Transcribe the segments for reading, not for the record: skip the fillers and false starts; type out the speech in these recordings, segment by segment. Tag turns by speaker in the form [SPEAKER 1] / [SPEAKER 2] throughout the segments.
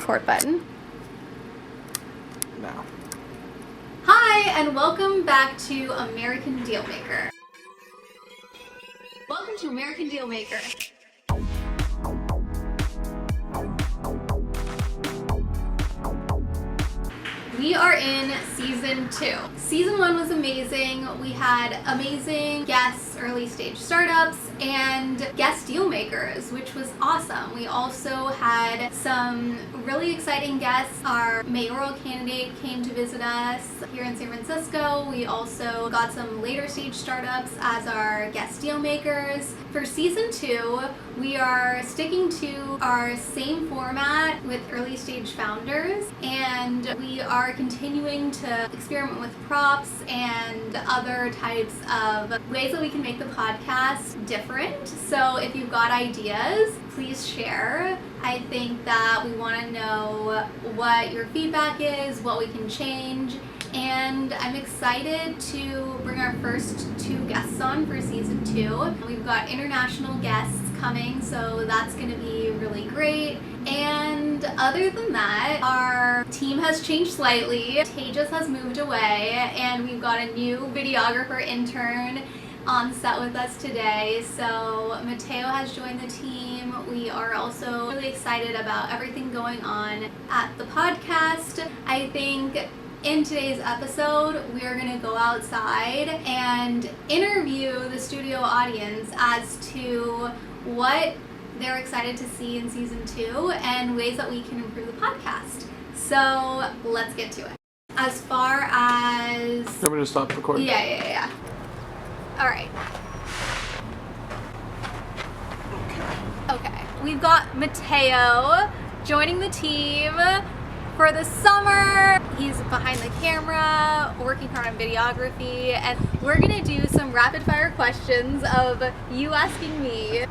[SPEAKER 1] record button.
[SPEAKER 2] Now.
[SPEAKER 1] Hi, and welcome back to American Dealmaker. Welcome to American Dealmaker. We are in season 2. Season 1 was amazing. We had amazing guests, early stage startups, and guest deal makers, which was awesome. We also had some really exciting guests. Our mayoral candidate came to visit us here in San Francisco. We also got some later stage startups as our guest deal makers. For season 2, we are sticking to our same format with early stage founders, and we are continuing to experiment with props and other types of ways that we can make the podcast different. So if you've got ideas, please share. I think that we want to know what your feedback is, what we can change, and I'm excited to bring our first 2 guests on for season 2. We've got international guests coming, so that's going to be really great. And other than that, our team has changed slightly. Tejas has moved away, and we've got a new videographer intern on set with us today. So Mateo has joined the team. We are also really excited about everything going on at the podcast. I think in today's episode, we are going to go outside and interview the studio audience as to what they're excited to see in season 2 and ways that we can improve the podcast. So let's get to it. As far as...
[SPEAKER 2] I'm going to stop recording.
[SPEAKER 1] Yeah. All right. Okay. We've got Mateo joining the team for the summer. He's behind the camera, working hard on videography, and we're gonna do some rapid fire questions of you asking me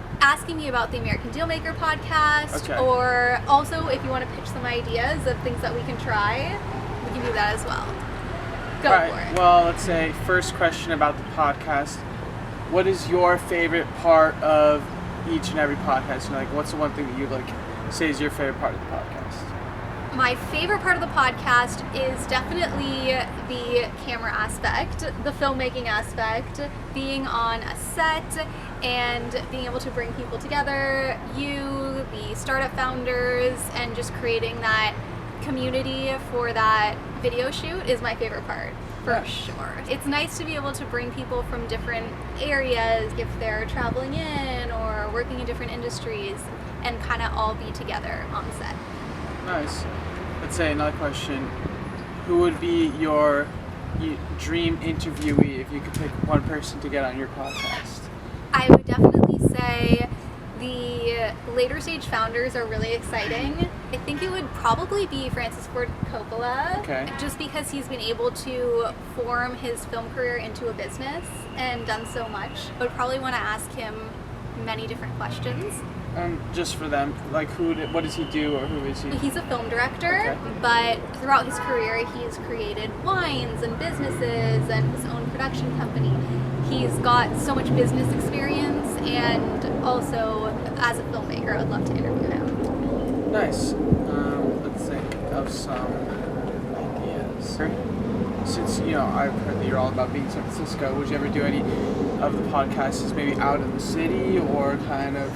[SPEAKER 1] about the American Dealmaker podcast,
[SPEAKER 2] okay.
[SPEAKER 1] Or also if you want to pitch some ideas of things that we can try, we can do that as well. Go for it.
[SPEAKER 2] Well, let's say first question about the podcast. What is your favorite part of each and every podcast? Like, what's the one thing that you say is your favorite part of the podcast?
[SPEAKER 1] My favorite part of the podcast is definitely the camera aspect, the filmmaking aspect, being on a set and being able to bring people together, you, the startup founders, and just creating that community for that video shoot is my favorite part, for sure. It's nice to be able to bring people from different areas if they're traveling in or working in different industries and kind of all be together on set.
[SPEAKER 2] Nice. Let's say another question. Who would be your dream interviewee if you could pick one person to get on your podcast?
[SPEAKER 1] I would definitely say the later stage founders are really exciting. I think it would probably be Francis Ford Coppola.
[SPEAKER 2] Okay.
[SPEAKER 1] Just because he's been able to form his film career into a business and done so much. I would probably want to ask him many different questions.
[SPEAKER 2] Just for them, what does he do, or who is he?
[SPEAKER 1] He's a film director,
[SPEAKER 2] okay.
[SPEAKER 1] But throughout his career, he's created wines and businesses and his own production company. He's got so much business experience, and also as a filmmaker, I would love to interview him.
[SPEAKER 2] Nice. Let's think of some ideas. Since, I've heard that you're all about being in San Francisco, would you ever do any of the podcasts maybe out in the city or kind of,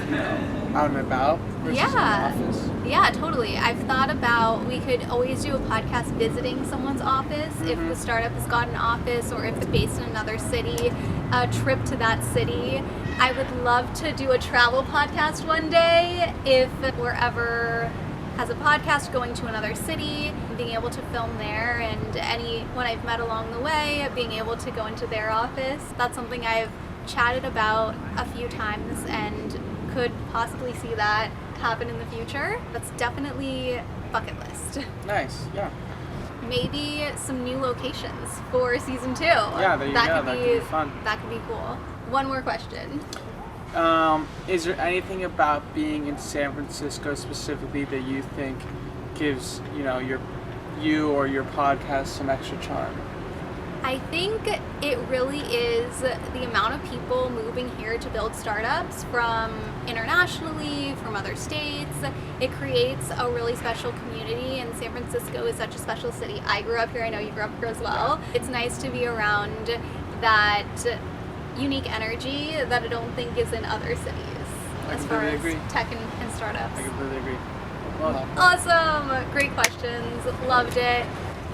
[SPEAKER 2] out and about versus in the office?
[SPEAKER 1] Yeah, totally. I've thought about, we could always do a podcast visiting someone's office. Mm-hmm. If the startup has got an office or if it's based in another city, a trip to that city. I would love to do a travel podcast one day if we're ever has a podcast going to another city, being able to film there, and anyone I've met along the way, being able to go into their office. That's something I've chatted about a few times and could possibly see that happen in the future. That's definitely bucket list.
[SPEAKER 2] Nice, yeah.
[SPEAKER 1] Maybe some new locations for season 2.
[SPEAKER 2] Yeah, there you go. That could be fun.
[SPEAKER 1] That could be cool. One more question.
[SPEAKER 2] Is there anything about being in San Francisco specifically that you think gives, you or your podcast some extra charm?
[SPEAKER 1] I I think it really is the amount of people moving here to build startups from internationally, from other states. It creates a really special community, and San Francisco is such a special city. I grew up here, I know you grew up here as well. It's nice to be around that unique energy that I don't think is in other cities as far as tech and startups.
[SPEAKER 2] I completely agree. Well,
[SPEAKER 1] awesome! Great questions. Loved it.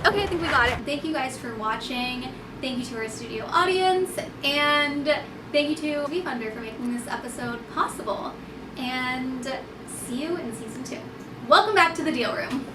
[SPEAKER 1] Okay, I think we got it. Thank you guys for watching. Thank you to our studio audience, and thank you to VFunder for making this episode possible. And see you in season 2. Welcome back to the Deal Room.